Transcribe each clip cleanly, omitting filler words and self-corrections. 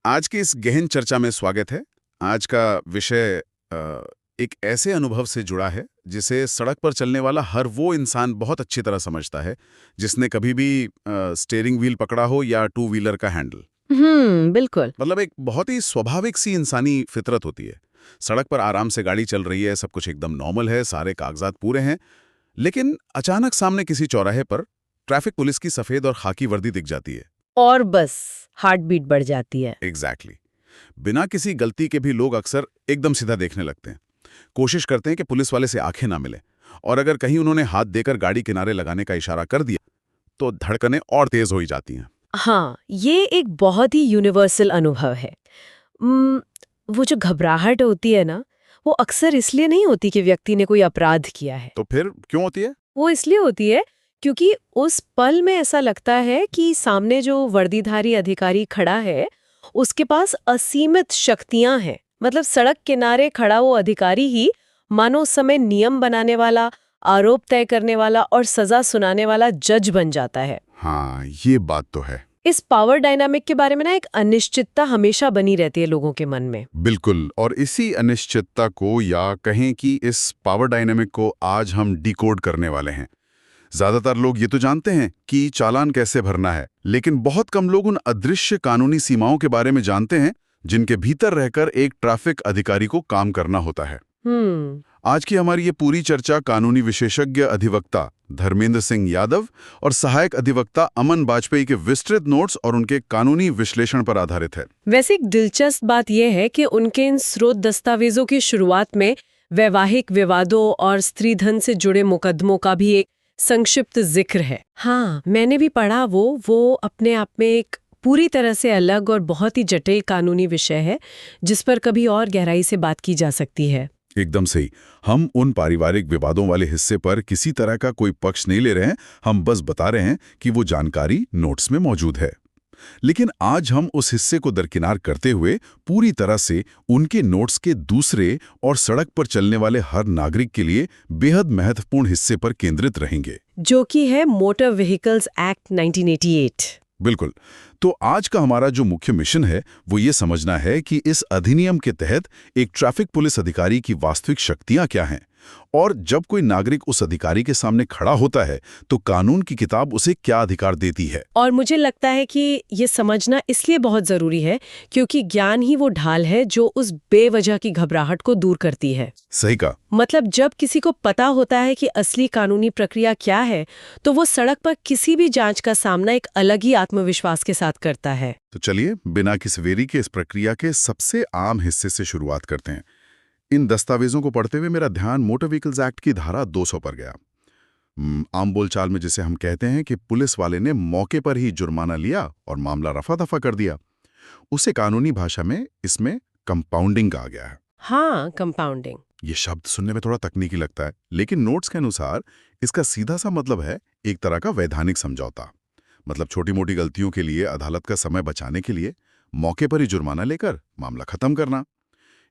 आज की इस गहन चर्चा में स्वागत है। आज का विषय एक ऐसे अनुभव से जुड़ा है जिसे सड़क पर चलने वाला हर वो इंसान बहुत अच्छी तरह समझता है जिसने कभी भी स्टीयरिंग व्हील पकड़ा हो या टू व्हीलर का हैंडल। बिल्कुल। मतलब एक बहुत ही स्वाभाविक सी इंसानी फितरत होती है। सड़क पर आराम से गाड़ी चल रही है, सब कुछ एकदम नॉर्मल है, सारे कागजात पूरे हैं, लेकिन अचानक सामने किसी चौराहे पर ट्रैफिक पुलिस की सफेद और खाकी वर्दी दिख जाती है। और बस हार्ट बीट बढ़ जाती है। एग्जैक्टली बिना किसी गलती के भी लोग अक्सर एकदम सीधा देखने लगते हैं, कोशिश करते हैं कि पुलिस वाले से आंखें ना मिले, और अगर कहीं उन्होंने हाथ देकर गाड़ी किनारे लगाने का इशारा कर दिया तो धड़कनें और तेज हो ही जाती हैं। हाँ, ये एक बहुत ही यूनिवर्सल अनुभव है। उम, वो जो घबराहट होती है ना, वो अक्सर इसलिए नहीं होती कि व्यक्ति ने कोई अपराध किया है। तो फिर क्यों होती है? वो इसलिए होती है क्योंकि उस पल में ऐसा लगता है कि सामने जो वर्दीधारी अधिकारी खड़ा है, उसके पास असीमित शक्तियां हैं। मतलब सड़क किनारे खड़ा वो अधिकारी ही मानो उस समय नियम बनाने वाला, आरोप तय करने वाला और सजा सुनाने वाला जज बन जाता है। हाँ, ये बात तो है। इस पावर डायनामिक के बारे में ना एक अनिश्चितता हमेशा बनी रहती है लोगों के मन में। बिल्कुल, और इसी अनिश्चितता को या कहें कि इस पावर डायनेमिक को आज हम डिकोड करने वाले हैं। ज्यादातर लोग ये तो जानते हैं कि चालान कैसे भरना है, लेकिन बहुत कम लोग उन अदृश्य कानूनी सीमाओं के बारे में जानते हैं जिनके भीतर रहकर एक ट्रैफिक अधिकारी को काम करना होता है। हम्म आज की हमारी ये पूरी चर्चा कानूनी विशेषज्ञ अधिवक्ता धर्मेंद्र सिंह यादव और सहायक अधिवक्ता अमन बाजपेयी के विस्तृत नोट्स और उनके कानूनी विश्लेषण पर आधारित है। वैसे एक दिलचस्प बात यह है कि उनके इन स्रोत दस्तावेजों की शुरुआत में वैवाहिक विवादों और स्त्रीधन से जुड़े मुकदमों का भी एक संक्षिप्त जिक्र है। हाँ, मैंने भी पढ़ा। वो अपने आप में एक पूरी तरह से अलग और बहुत ही जटिल कानूनी विषय है जिस पर कभी और गहराई से बात की जा सकती है। एकदम सही। हम उन पारिवारिक विवादों वाले हिस्से पर किसी तरह का कोई पक्ष नहीं ले रहे हैं, हम बस बता रहे हैं कि वो जानकारी नोट्स में मौजूद है। लेकिन आज हम उस हिस्से को दरकिनार करते हुए पूरी तरह से उनके नोट्स के दूसरे और सड़क पर चलने वाले हर नागरिक के लिए बेहद महत्वपूर्ण हिस्से पर केंद्रित रहेंगे, जो कि है मोटर व्हीकल्स एक्ट 1988। बिल्कुल। तो आज का हमारा जो मुख्य मिशन है वो ये समझना है कि इस अधिनियम के तहत एक ट्रैफिक पुलिस अधिकारी की वास्तविक शक्तियां क्या हैं, और जब कोई नागरिक उस अधिकारी के सामने खड़ा होता है तो कानून की किताब उसे क्या अधिकार देती है। और मुझे लगता है कि ये समझना इसलिए बहुत जरूरी है क्योंकि ज्ञान ही वो ढाल है जो उस बेवजह की घबराहट को दूर करती है। सही कहा। मतलब जब किसी को पता होता है कि असली कानूनी प्रक्रिया क्या है, तो वो सड़क पर किसी भी जांच का सामना एक अलग ही आत्मविश्वास के साथ करता है। तो चलिए बिना किसी देरी के इस प्रक्रिया के सबसे आम हिस्से से शुरुआत करते हैं। इन दस्तावेजों को पढ़ते हुए मेरा ध्यान मोटर व्हीकल्स एक्ट की धारा 200 पर गया। आम बोलचाल में जिसे हम कहते हैं कि पुलिस वाले ने मौके पर ही जुर्माना लिया और मामला रफा दफा कर दिया, उसे कानूनी भाषा में इसमें कंपाउंडिंग कहा गया है। हाँ, कंपाउंडिंग। ये शब्द सुनने में थोड़ा तकनीकी लगता है, लेकिन नोट्स के अनुसार इसका सीधा सा मतलब है एक तरह का वैधानिक समझौता। मतलब छोटी मोटी गलतियों के लिए अदालत का समय बचाने के लिए मौके पर ही जुर्माना लेकर मामला खत्म करना।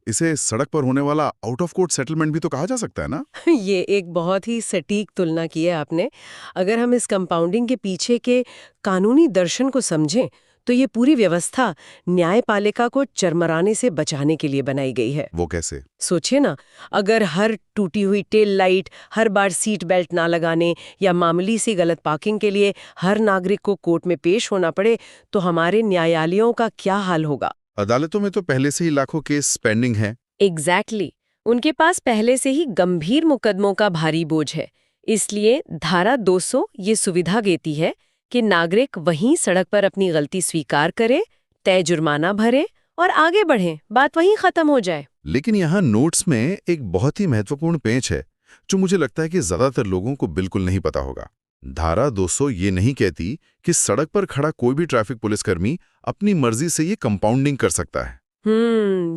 इसे सड़क पर होने वाला आउट ऑफ कोर्ट सेटलमेंट भी तो कहा जा सकता है ना। ये एक बहुत ही सटीक तुलना की है आपने। अगर हम इस कंपाउंडिंग के पीछे के कानूनी दर्शन को समझें, तो ये पूरी व्यवस्था न्यायपालिका को चरमराने से बचाने के लिए बनाई गई है। वो कैसे? सोचिए ना, अगर हर टूटी हुई टेल लाइट, हर बार सीट बेल्ट ना लगाने या मामूली सी गलत पार्किंग के लिए हर नागरिक को कोर्ट में पेश होना पड़े, तो हमारे न्यायालयों का क्या हाल होगा। अदालतों में तो पहले से ही लाखों केस पेंडिंग है। एग्जैक्टली। उनके पास पहले से ही गंभीर मुकदमों का भारी बोझ है। इसलिए धारा 200 ये सुविधा देती है कि नागरिक वहीं सड़क पर अपनी गलती स्वीकार करे, तय जुर्माना भरे और आगे बढ़े, बात वहीं खत्म हो जाए। लेकिन यहाँ नोट्स में एक बहुत ही महत्वपूर्ण पेंच है जो मुझे लगता है कि ज्यादातर लोगों को बिल्कुल नहीं पता होगा। धारा 200 ये नहीं कहती कि सड़क पर खड़ा कोई भी ट्रैफिक पुलिसकर्मी अपनी मर्जी से ये कंपाउंडिंग कर सकता है।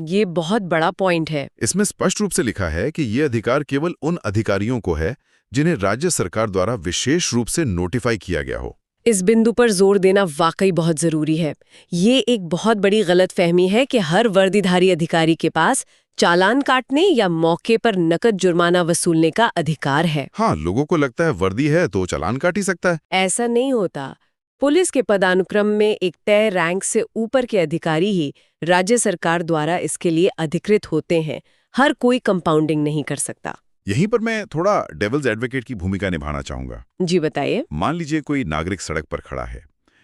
ये बहुत बड़ा पॉइंट है। इसमें स्पष्ट रूप से लिखा है कि ये अधिकार केवल उन अधिकारियों को है जिन्हें राज्य सरकार द्वारा विशेष रूप से नोटिफाई किया गया हो। इस बिंदु पर जोर देना वाकई बहुत जरूरी है। ये एक बहुत बड़ी गलतफहमी है कि हर वर्दीधारी अधिकारी के पास चालान काटने या मौके पर नकद जुर्माना वसूलने का अधिकार है। हाँ, लोगों को लगता है वर्दी है तो चालान काट ही सकता है। ऐसा नहीं होता। पुलिस के पदानुक्रम में एक तय रैंक से ऊपर के अधिकारी ही राज्य सरकार द्वारा इसके लिए अधिकृत होते हैं। हर कोई कंपाउंडिंग नहीं कर सकता। यहीं पर मैं थोड़ा डेविल्स एडवोकेट की भूमिका निभाना चाहूंगा। जी बताइए। मान लीजिए कोई नागरिक सड़क पर खड़ा है,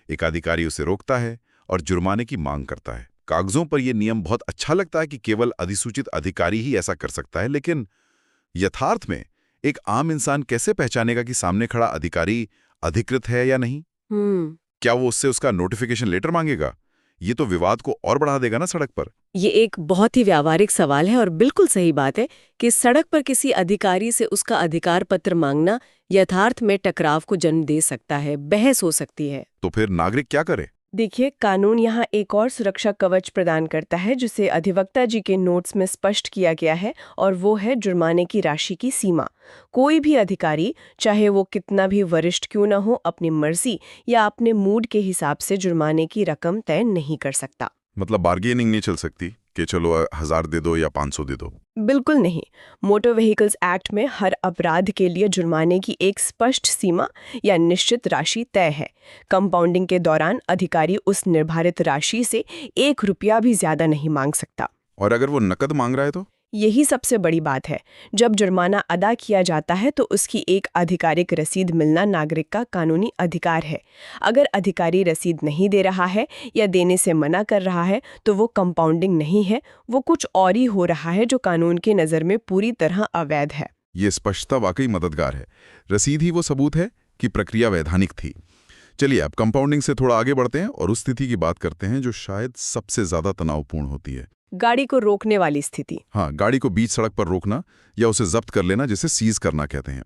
एक अधिकारी उसे रोकता है और जुर्माने की मांग करता है। कागजों पर यह नियम बहुत अच्छा लगता है कि केवल अधिसूचित अधिकारी ही ऐसा कर सकता है, लेकिन यथार्थ में एक आम इंसान कैसे पहचानेगा कि सामने खड़ा अधिकारी अधिकृत है या नहीं? क्या वो उससे उसका नोटिफिकेशन लेटर मांगेगा? ये तो विवाद को और बढ़ा देगा ना सड़क पर। ये एक बहुत ही व्यावहारिक सवाल है और बिल्कुल सही बात है कि सड़क पर किसी अधिकारी से उसका अधिकार पत्र मांगना यथार्थ में टकराव को जन्म दे सकता है, बहस हो सकती है। तो फिर नागरिक क्या करे? देखिए, कानून यहाँ एक और सुरक्षा कवच प्रदान करता है जिसे अधिवक्ता जी के नोट्स में स्पष्ट किया गया है, और वो है जुर्माने की राशि की सीमा। कोई भी अधिकारी, चाहे वो कितना भी वरिष्ठ क्यों न हो, अपनी मर्जी या अपने मूड के हिसाब से जुर्माने की रकम तय नहीं कर सकता। मतलब बार्गेनिंग नहीं चल सकती कि चलो 1000 दे दो या 500 दे दो? बिल्कुल नहीं। मोटर व्हीकल्स एक्ट में हर अपराध के लिए जुर्माने की एक स्पष्ट सीमा या निश्चित राशि तय है। कंपाउंडिंग के दौरान अधिकारी उस निर्धारित राशि से 1 रुपया भी ज्यादा नहीं मांग सकता। और अगर वो नकद मांग रहा है तो? यही सबसे बड़ी बात है। जब जुर्माना अदा किया जाता है तो उसकी एक आधिकारिक रसीद मिलना नागरिक का कानूनी अधिकार है। अगर अधिकारी रसीद नहीं दे रहा है या देने से मना कर रहा है तो वो कंपाउंडिंग नहीं है, वो कुछ और ही हो रहा है जो कानून की नज़र में पूरी तरह अवैध है। ये स्पष्टता वाकई मददगार है। रसीद ही वो सबूत है कि प्रक्रिया वैधानिक थी। चलिए अब कंपाउंडिंग से थोड़ा आगे बढ़ते हैं और उस स्थिति की बात करते हैं जो शायद सबसे ज्यादा तनावपूर्ण होती है। गाड़ी को रोकने वाली स्थिति। हाँ, गाड़ी को बीच सड़क पर रोकना या उसे जब्त कर लेना, जिसे सीज करना कहते हैं।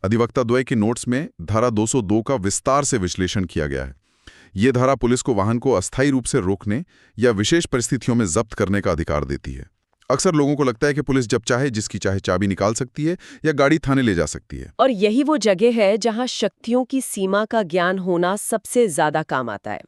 अधिवक्ता द्वय के नोट्स में धारा 202 का विस्तार से विश्लेषण किया गया है। ये धारा पुलिस को वाहन को अस्थायी रूप से रोकने या विशेष परिस्थितियों में जब्त करने का अधिकार देती है। अक्सर लोगों को लगता है कि पुलिस जब चाहे जिसकी चाहे चाबी निकाल सकती है या गाड़ी थाने ले जा सकती है। और यही वो जगह है जहां शक्तियों की सीमा का ज्ञान होना सबसे ज्यादा काम आता है।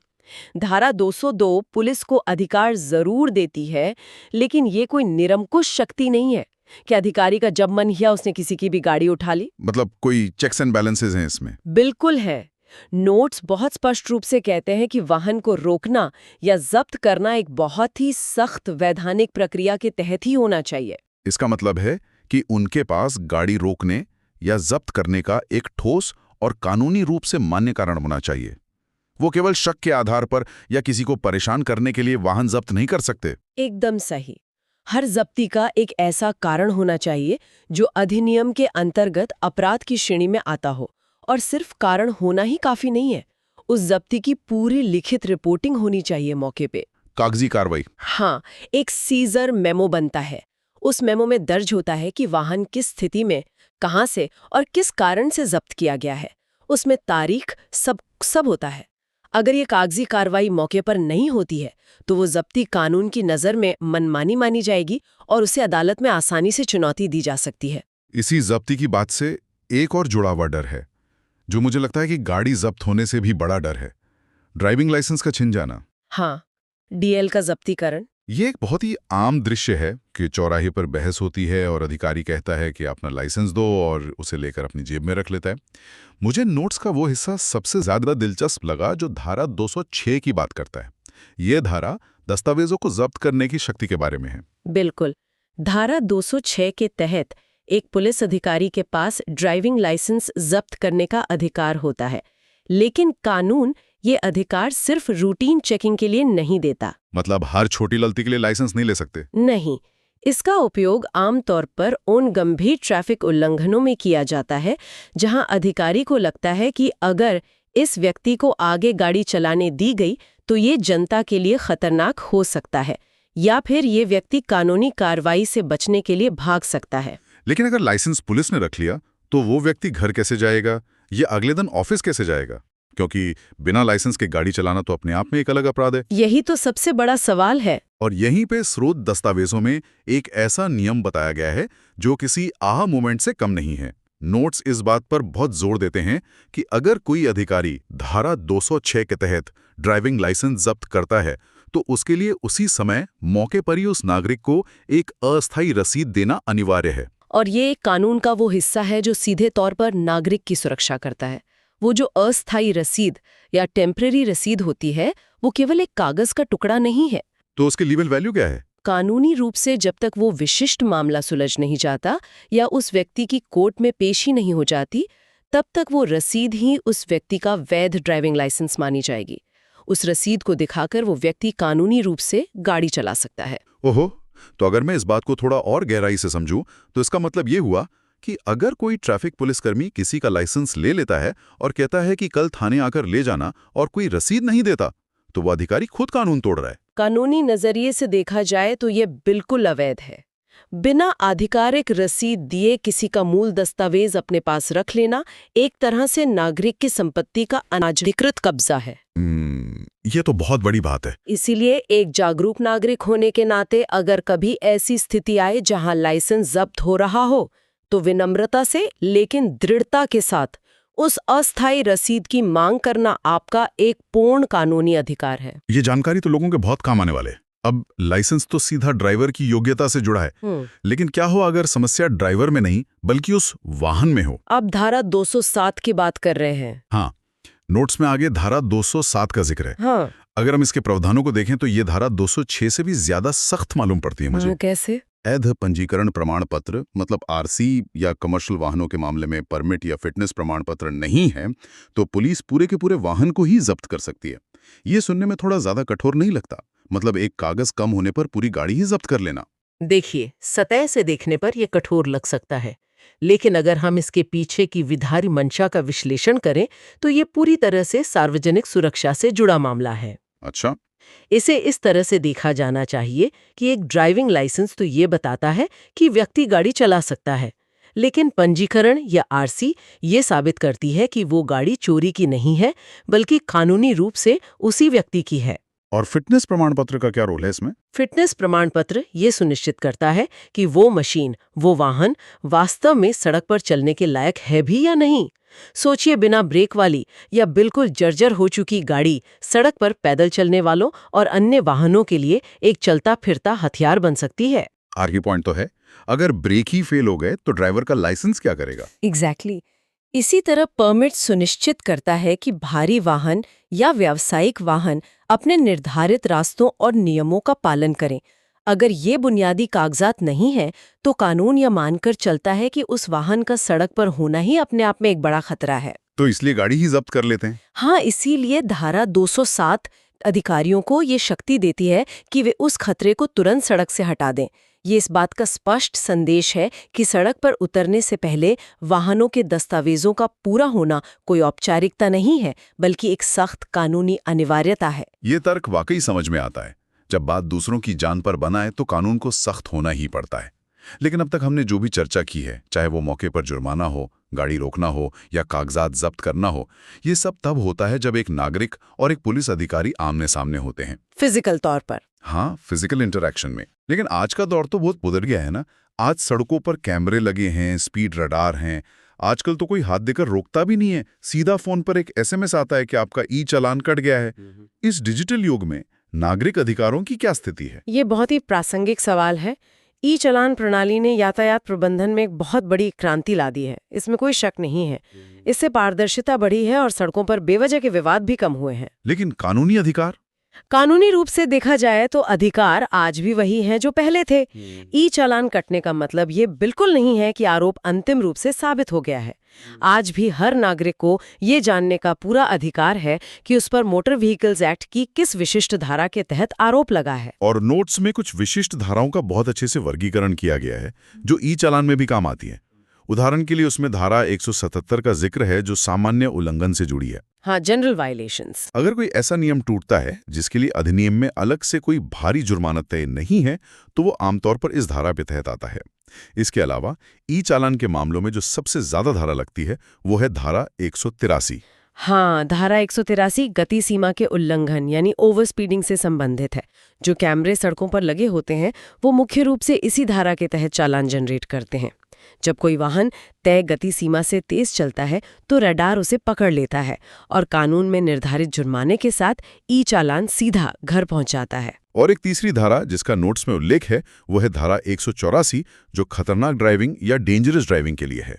धारा 202 पुलिस को अधिकार जरूर देती है, लेकिन ये कोई निरंकुश शक्ति नहीं है कि अधिकारी का जब मन किया उसने किसी की भी गाड़ी उठा ली। मतलब कोई चेक्स एंड बैलेंसेस हैं इसमें? बिल्कुल है। नोट्स बहुत स्पष्ट रूप से कहते हैं कि वाहन को रोकना या जब्त करना एक बहुत ही सख्त वैधानिक प्रक्रिया के तहत ही होना चाहिए। इसका मतलब है कि उनके पास गाड़ी रोकने या जब्त करने का एक ठोस और कानूनी रूप से मान्य कारण होना चाहिए। वो केवल शक के आधार पर या किसी को परेशान करने के लिए वाहन जब्त नहीं कर सकते। एकदम सही। हर जब्ती का एक ऐसा कारण होना चाहिए जो अधिनियम के अंतर्गत अपराध की श्रेणी में आता हो, और सिर्फ कारण होना ही काफी नहीं है, उस जब्ती की पूरी लिखित रिपोर्टिंग होनी चाहिए मौके पे। कागजी कार्रवाई। हाँ, एक सीजर मेमो बनता है। उस मेमो में दर्ज होता है कि वाहन किस स्थिति में, कहां से और किस कारण से जब्त किया गया है। उसमें तारीख सब होता है। अगर ये कागजी कार्रवाई मौके पर नहीं होती है तो वो जब्ती कानून की नज़र में मनमानी मानी जाएगी और उसे अदालत में आसानी से चुनौती दी जा सकती है। इसी जब्ती की बात से एक और जुड़ा हुआ डर है जो मुझे लगता है कि गाड़ी जब्त होने से भी बड़ा डर है। ड्राइविंग लाइसेंस का छिन जाना। हाँ, डीएल का जब्तीकरण। ये एक बहुत ही आम दृश्य है कि चौराहे पर बहस होती है और अधिकारी कहता है कि अपना लाइसेंस दो और उसे लेकर अपनी जेब में रख लेता है। मुझे नोट्स का वो हिस्सा सबसे ज्यादा दिलचस्प लगा जो धारा 206 की बात करता है। ये धारा दस्तावेजों को जब्त करने की शक्ति के बारे में है। बिल्कुल। धारा 206 के तहत एक पुलिस अधिकारी के पास ड्राइविंग लाइसेंस जब्त करने का अधिकार होता है, लेकिन कानून ये अधिकार सिर्फ रूटीन चेकिंग के लिए नहीं देता। मतलब हर छोटी गलती के लिए लाइसेंस नहीं ले सकते? नहीं, इसका उपयोग आमतौर पर उन गंभीर ट्रैफिक उल्लंघनों में किया जाता है जहां अधिकारी को लगता है कि अगर इस व्यक्ति को आगे गाड़ी चलाने दी गई तो ये जनता के लिए खतरनाक हो सकता है, या फिर ये व्यक्ति कानूनी कार्रवाई से बचने के लिए भाग सकता है। लेकिन अगर लाइसेंस पुलिस ने रख लिया तो वो व्यक्ति घर कैसे जाएगा? ये अगले दिन ऑफिस कैसे जाएगा? क्योंकि बिना लाइसेंस के गाड़ी चलाना तो अपने आप में एक अलग अपराध है। यही तो सबसे बड़ा सवाल है। और यहीं पे स्रोत दस्तावेजों में एक ऐसा नियम बताया गया है जो किसी आहा मोमेंट से कम नहीं है। नोट्स इस बात पर बहुत जोर देते हैं कि अगर कोई अधिकारी धारा 206 के तहत ड्राइविंग लाइसेंस जब्त करता है तो उसके लिए उसी समय मौके पर ही उस नागरिक को एक अस्थायी रसीद देना अनिवार्य है। और ये कानून का वो हिस्सा है जो सीधे तौर पर नागरिक की सुरक्षा करता है। वो जो अस्थायी रसीद या टेम्पररी रसीद होती है वो केवल एक कागज का टुकड़ा नहीं है। तो उसकी लीगल वैल्यू क्या है? कानूनी रूप से जब तक वो विशिष्ट मामला सुलझ नहीं जाता या उस व्यक्ति की कोर्ट में पेशी नहीं हो जाती, तब तक वो रसीद ही उस व्यक्ति का वैध ड्राइविंग लाइसेंस मानी जाएगी। उस रसीद को दिखाकर वो व्यक्ति कानूनी रूप से गाड़ी चला सकता है। ओहो, तो अगर मैं इस बात को थोड़ा और गहराई से समझूं, तो इसका मतलब ये हुआ कि अगर कोई ट्रैफिक पुलिसकर्मी किसी का लाइसेंस ले लेता है और कहता है कि कल थाने आकर ले जाना और कोई रसीद नहीं देता, तो वो अधिकारी खुद कानून तोड़ रहा है। कानूनी नजरिए से देखा जाए तो ये बिल्कुल अवैध है। बिना आधिकारिक रसीद दिए किसी का मूल दस्तावेज अपने पास रख लेना एक तरह से नागरिक की संपत्ति का अनाधिकृत कब्जा है। ये तो बहुत बड़ी बात है। इसीलिए एक जागरूक नागरिक होने के नाते अगर कभी ऐसी स्थिति आए जहां लाइसेंस जब्त हो रहा हो, तो विनम्रता से लेकिन दृढ़ता के साथ उस अस्थायी रसीद की मांग करना आपका एक पूर्ण कानूनी अधिकार है। ये जानकारी तो लोगों के बहुत काम आने वाले। अब लाइसेंस तो सीधा ड्राइवर की योग्यता से जुड़ा है, लेकिन क्या हो अगर समस्या ड्राइवर में नहीं बल्कि उस वाहन में हो? आप धारा 207 की बात कर रहे हैं। हाँ, नोट्स में आगे धारा 207 का जिक्र है। हाँ। अगर हम इसके प्रावधानों को देखें तो ये धारा 206 से भी ज्यादा सख्त मालूम पड़ती है मुझे। कैसे? अवैध पंजीकरण प्रमाण पत्र मतलब आरसी या कमर्शियल वाहनों के मामले में परमिट या फिटनेस प्रमाण पत्र नहीं है, तो पुलिस पूरे के पूरे वाहन को ही जब्त कर सकती है। ये सुनने में थोड़ा ज्यादा कठोर नहीं लगता? मतलब एक कागज कम होने पर पूरी गाड़ी ही जब्त कर लेना। देखिए, सतह से देखने पर यह कठोर लग सकता है, लेकिन अगर हम इसके पीछे की विधायी मंशा का विश्लेषण करें तो ये पूरी तरह से सार्वजनिक सुरक्षा से जुड़ा मामला है। अच्छा, इसे इस तरह से देखा जाना चाहिए कि एक ड्राइविंग लाइसेंस तो ये बताता है कि व्यक्ति गाड़ी चला सकता है, लेकिन पंजीकरण या आरसी ये साबित करती है कि वो गाड़ी चोरी की नहीं है बल्कि कानूनी रूप से उसी व्यक्ति की है। और फिटनेस प्रमाण पत्र का क्या रोल है इसमें? फिटनेस प्रमाण पत्र ये सुनिश्चित करता है कि वो मशीन, वो वाहन वास्तव में सड़क पर चलने के लायक है भी या नहीं। सोचिए, बिना ब्रेक वाली या बिल्कुल जर्जर हो चुकी गाड़ी सड़क पर पैदल चलने वालों और अन्य वाहनों के लिए एक चलता फिरता हथियार बन सकती है। आर्ग्यू पॉइंट तो है, अगर ब्रेक ही फेल हो गए तो ड्राइवर का लाइसेंस क्या करेगा? एग्जैक्टली। इसी तरह परमिट सुनिश्चित करता है कि भारी वाहन या व्यावसायिक वाहन अपने निर्धारित रास्तों और नियमों का पालन करें। अगर ये बुनियादी कागजात नहीं है तो कानून यह मानकर चलता है कि उस वाहन का सड़क पर होना ही अपने आप में एक बड़ा खतरा है। तो इसलिए गाड़ी ही जब्त कर लेते हैं। हाँ, इसीलिए धारा 207 अधिकारियों को ये शक्ति देती है कि वे उस खतरे को तुरंत सड़क से हटा दें। ये इस बात का स्पष्ट संदेश है कि सड़क पर उतरने से पहले वाहनों के दस्तावेजों का पूरा होना कोई औपचारिकता नहीं है बल्कि एक सख्त कानूनी अनिवार्यता है। ये तर्क वाकई समझ में आता है। जब बात दूसरों की जान पर बना है तो कानून को सख्त होना ही पड़ता है। लेकिन अब तक हमने जो भी चर्चा की है, चाहे वो मौके पर जुर्माना हो, गाड़ी रोकना हो या कागजात जब्त करना हो, ये सब तब होता है जब एक नागरिक और एक पुलिस अधिकारी आमने सामने होते हैं, फिजिकल तौर पर। हाँ, फिजिकल इंटरैक्शन में। लेकिन आज का दौर तो बहुत बदल गया है ना। आज सड़कों पर कैमरे लगे हैं, स्पीड रडार हैं। आजकल तो कोई हाथ देकर रोकता भी नहीं है, सीधा फोन पर एक SMS आता है कि आपका ई चालान कट गया है। इस डिजिटल युग में नागरिक अधिकारों की क्या स्थिति है? ये बहुत ही प्रासंगिक सवाल है। ई चालान प्रणाली ने यातायात प्रबंधन में एक बहुत बड़ी क्रांति ला दी है, इसमें कोई शक नहीं है। इससे पारदर्शिता बढ़ी है और सड़कों पर बेवजह के विवाद भी कम हुए हैं। लेकिन कानूनी अधिकार? कानूनी रूप से देखा जाए तो अधिकार आज भी वही हैं जो पहले थे। ई चालान कटने का मतलब ये बिल्कुल नहीं है कि आरोप अंतिम रूप से साबित हो गया है। आज भी हर नागरिक को ये जानने का पूरा अधिकार है कि उस पर मोटर व्हीकल्स एक्ट की किस विशिष्ट धारा के तहत आरोप लगा है। और नोट्स में कुछ विशिष्ट धाराओं का बहुत अच्छे से वर्गीकरण किया गया है जो ई चालान में भी काम आती है। उदाहरण के लिए उसमें धारा 177 का जिक्र है जो सामान्य उल्लंघन से जुड़ी है। हाँ, जनरल वायलेशंस। अगर कोई ऐसा नियम टूटता है जिसके लिए अधिनियम में अलग से कोई भारी जुर्माना तय नहीं है तो वो आमतौर पर इस धारा के तहत आता है। इसके अलावा ई चालान के मामलों में जो सबसे ज्यादा धारा लगती है वो है धारा 183। हाँ, धारा 183 गति सीमा के उल्लंघन यानी ओवर स्पीडिंग से संबंधित है। जो कैमरे सड़कों पर लगे होते हैं वो मुख्य रूप से इसी धारा के तहत चालान जनरेट करते हैं। जब कोई वाहन तय गति सीमा से तेज चलता है तो रडार उसे पकड़ लेता है और कानून में निर्धारित जुर्माने के साथ ई चालान सीधा घर पहुंच जाता है। और एक तीसरी धारा जिसका नोट्स में उल्लेख है वो है धारा 184 जो खतरनाक ड्राइविंग या डेंजरस ड्राइविंग के लिए है।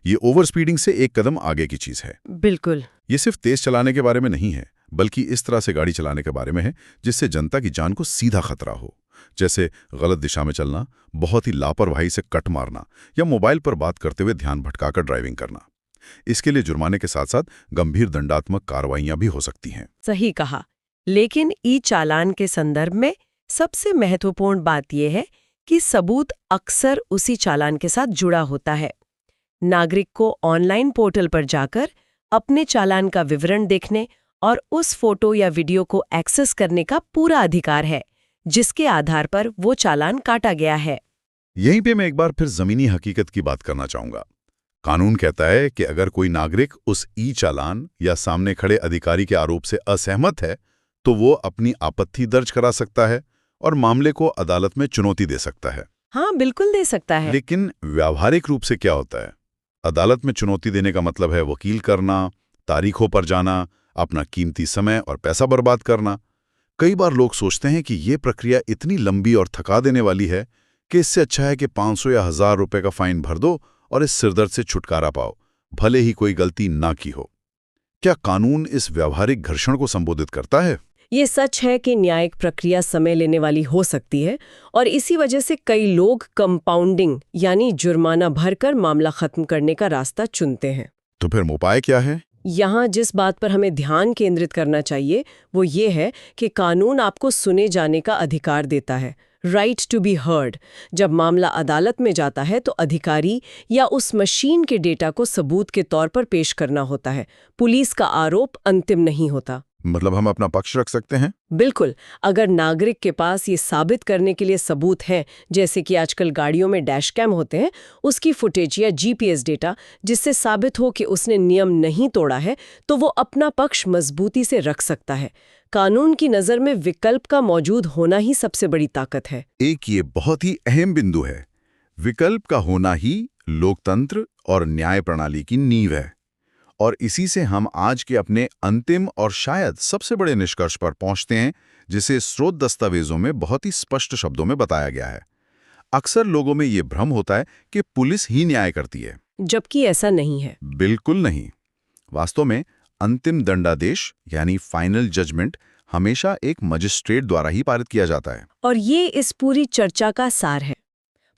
ये ओवर स्पीडिंग से एक कदम आगे की चीज है। बिल्कुल। ये सिर्फ तेज चलाने के बारे में नहीं है, बल्कि इस तरह से गाड़ी चलाने के बारे में है जिससे जनता की जान को सीधा खतरा हो। जैसे गलत दिशा में चलना, बहुत ही लापरवाही से कट मारना या मोबाइल पर बात करते हुए ध्यान भटकाकर ड्राइविंग करना। इसके लिए जुर्माने के साथ साथ गंभीर दंडात्मक कार्रवाइयां भी हो सकती हैं। सही कहा। लेकिन ई चालान के संदर्भ में सबसे महत्वपूर्ण बात यह है कि सबूत अक्सर उसी चालान के साथ जुड़ा होता है। नागरिक को ऑनलाइन पोर्टल पर जाकर अपने चालान का विवरण देखने और उस फोटो या वीडियो को एक्सेस करने का पूरा अधिकार है, जिसके आधार पर वो चालान काटा गया है। यहीं पे मैं एक बार फिर जमीनी हकीकत की बात करना चाहूंगा। कानून कहता है कि अगर कोई नागरिक उस ई चालान या सामने खड़े अधिकारी के आरोप से असहमत है, तो वो अपनी आपत्ति दर्ज करा सकता है और मामले को अदालत में चुनौती दे सकता है। हाँ, बिल्कुल दे सकता है। लेकिन व्यावहारिक रूप से क्या होता है? अदालत में चुनौती देने का मतलब है वकील करना, तारीखों पर जाना, अपना कीमती समय और पैसा बर्बाद करना। कई बार लोग सोचते हैं कि ये प्रक्रिया इतनी लंबी और थका देने वाली है कि इससे अच्छा है कि 500 या 1000 रुपए का फाइन भर दो और इस सिरदर्द से छुटकारा पाओ, भले ही कोई गलती ना की हो। क्या कानून इस व्यावहारिक घर्षण को संबोधित करता है? ये सच है कि न्यायिक प्रक्रिया समय लेने वाली हो सकती है और इसी वजह से कई लोग कंपाउंडिंग यानी जुर्माना भरकर मामला खत्म करने का रास्ता चुनते हैं। तो फिर उपाय क्या है? यहाँ जिस बात पर हमें ध्यान केंद्रित करना चाहिए वो ये है कि कानून आपको सुने जाने का अधिकार देता है, राइट टू बी हर्ड। जब मामला अदालत में जाता है तो अधिकारी या उस मशीन के डेटा को सबूत के तौर पर पेश करना होता है। पुलिस का आरोप अंतिम नहीं होता। मतलब हम अपना पक्ष रख सकते हैं? बिल्कुल। अगर नागरिक के पास ये साबित करने के लिए सबूत हैं, जैसे कि आजकल गाड़ियों में डैश कैम होते हैं, उसकी फुटेज या जीपीएस डेटा, जिससे साबित हो कि उसने नियम नहीं तोड़ा है, तो वो अपना पक्ष मजबूती से रख सकता है। कानून की नज़र में विकल्प का मौजूद होना ही सबसे बड़ी ताकत है। एक ये बहुत ही अहम बिंदु है। विकल्प का होना ही लोकतंत्र और न्याय प्रणाली की नींव है। और इसी से हम आज के अपने अंतिम और शायद सबसे बड़े निष्कर्ष पर पहुंचते हैं, जिसे स्रोत दस्तावेजों में बहुत ही स्पष्ट शब्दों में बताया गया है। अक्सर लोगों में ये भ्रम होता है कि पुलिस ही न्याय करती है, जबकि ऐसा नहीं है। बिल्कुल नहीं। वास्तव में अंतिम दंडादेश यानी फाइनल जजमेंट हमेशा एक मजिस्ट्रेट द्वारा ही पारित किया जाता है। और ये इस पूरी चर्चा का सार है।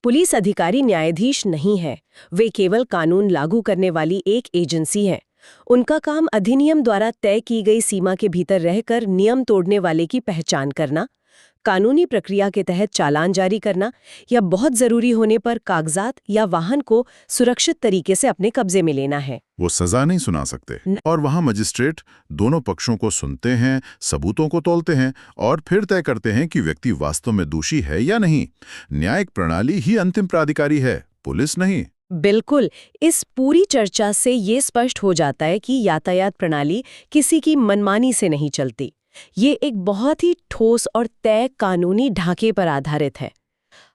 पुलिस अधिकारी न्यायाधीश नहीं है, वे केवल कानून लागू करने वाली एक एजेंसी है। उनका काम अधिनियम द्वारा तय की गई सीमा के भीतर रहकर नियम तोड़ने वाले की पहचान करना, कानूनी प्रक्रिया के तहत चालान जारी करना या बहुत जरूरी होने पर कागजात या वाहन को सुरक्षित तरीके से अपने कब्जे में लेना है। वो सजा नहीं सुना सकते। और वहाँ मजिस्ट्रेट दोनों पक्षों को सुनते हैं, सबूतों को तौलते हैं और फिर तय करते हैं कि व्यक्ति वास्तव में दोषी है या नहीं। न्यायिक प्रणाली ही अंतिम प्राधिकारी है, पुलिस नहीं। बिल्कुल। इस पूरी चर्चा से ये स्पष्ट हो जाता है कि यातायात प्रणाली किसी की मनमानी से नहीं चलती। ये एक बहुत ही ठोस और तय कानूनी ढांचे पर आधारित है।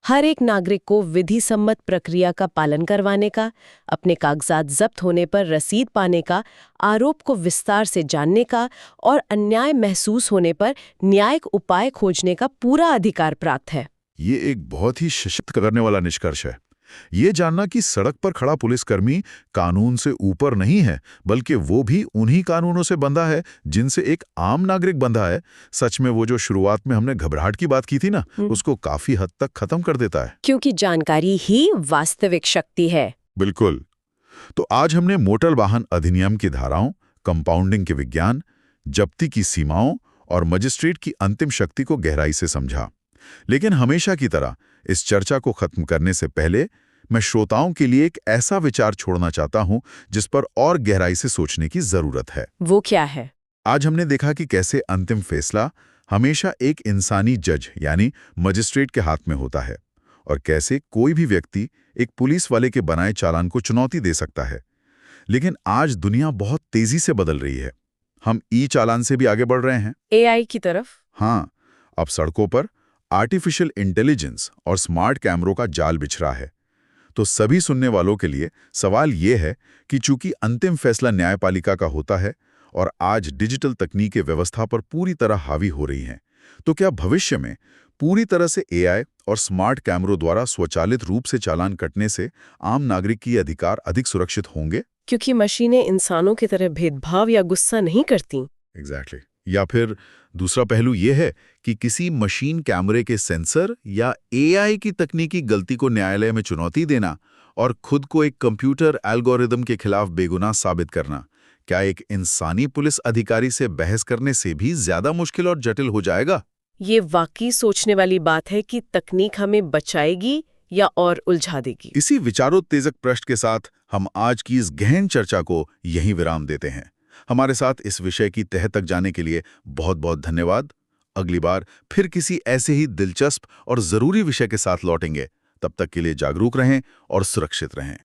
हर एक नागरिक को विधि सम्मत प्रक्रिया का पालन करवाने का, अपने कागजात जब्त होने पर रसीद पाने का, आरोप को विस्तार से जानने का और अन्याय महसूस होने पर न्यायिक उपाय खोजने का पूरा अधिकार प्राप्त है। ये एक बहुत ही सशक्त करने वाला निष्कर्ष है। ये जानना कि सड़क पर खड़ा पुलिसकर्मी कानून से ऊपर नहीं है, बल्कि वो भी उन्हीं कानूनों से बंधा है जिनसे एक आम नागरिक बंधा है, सच में वो जो शुरुआत में हमने घबराहट की बात की थी ना, उसको काफी हद तक खत्म कर देता है। क्योंकि जानकारी ही वास्तविक शक्ति है। बिल्कुल। तो आज हमने मोटर वाहन अधिनियम की धाराओं, कंपाउंडिंग के विज्ञान, जब्ती की सीमाओं और मजिस्ट्रेट की अंतिम शक्ति को गहराई से समझा। लेकिन हमेशा की तरह इस चर्चा को खत्म करने से पहले मैं श्रोताओं के लिए एक ऐसा विचार छोड़ना चाहता हूं जिस पर और गहराई से सोचने की जरूरत है। वो क्या है? आज हमने देखा कि कैसे अंतिम फैसला हमेशा एक इंसानी जज यानी मजिस्ट्रेट के हाथ में होता है और कैसे कोई भी व्यक्ति एक पुलिस वाले के बनाए चालान को चुनौती दे सकता है। लेकिन आज दुनिया बहुत तेजी से बदल रही है। हम ई चालान से भी आगे बढ़ रहे हैं, एआई की तरफ। हाँ, अब सड़कों पर आर्टिफिशियल इंटेलिजेंस और स्मार्ट कैमरों का जाल बिछ रहा है। तो सभी सुनने वालों के लिए सवाल यह है कि चूंकि अंतिम फैसला न्यायपालिका का होता है और आज डिजिटल तकनीकें व्यवस्था पर पूरी तरह हावी हो रही हैं, तो क्या भविष्य में पूरी तरह से एआई और स्मार्ट कैमरों द्वारा स्वचालित रूप से चालान कटने से आम नागरिक की अधिकार अधिक सुरक्षित होंगे? क्योंकि मशीनें इंसानों की तरह भेदभाव या गुस्सा नहीं करती। एग्जैक्टली। या फिर दूसरा पहलू यह है कि किसी मशीन कैमरे के सेंसर या एआई की तकनीकी गलती को न्यायालय में चुनौती देना और खुद को एक कंप्यूटर एल्गोरिदम के खिलाफ बेगुनाह साबित करना, क्या एक इंसानी पुलिस अधिकारी से बहस करने से भी ज्यादा मुश्किल और जटिल हो जाएगा? ये वाकई सोचने वाली बात है कि तकनीक हमें बचाएगी या और उलझा देगी। इसी विचारोत्तेजक प्रश्न के साथ हम आज की इस गहन चर्चा को यहीं विराम देते हैं। हमारे साथ इस विषय की तह तक जाने के लिए बहुत बहुत धन्यवाद। अगली बार फिर किसी ऐसे ही दिलचस्प और जरूरी विषय के साथ लौटेंगे। तब तक के लिए जागरूक रहें और सुरक्षित रहें।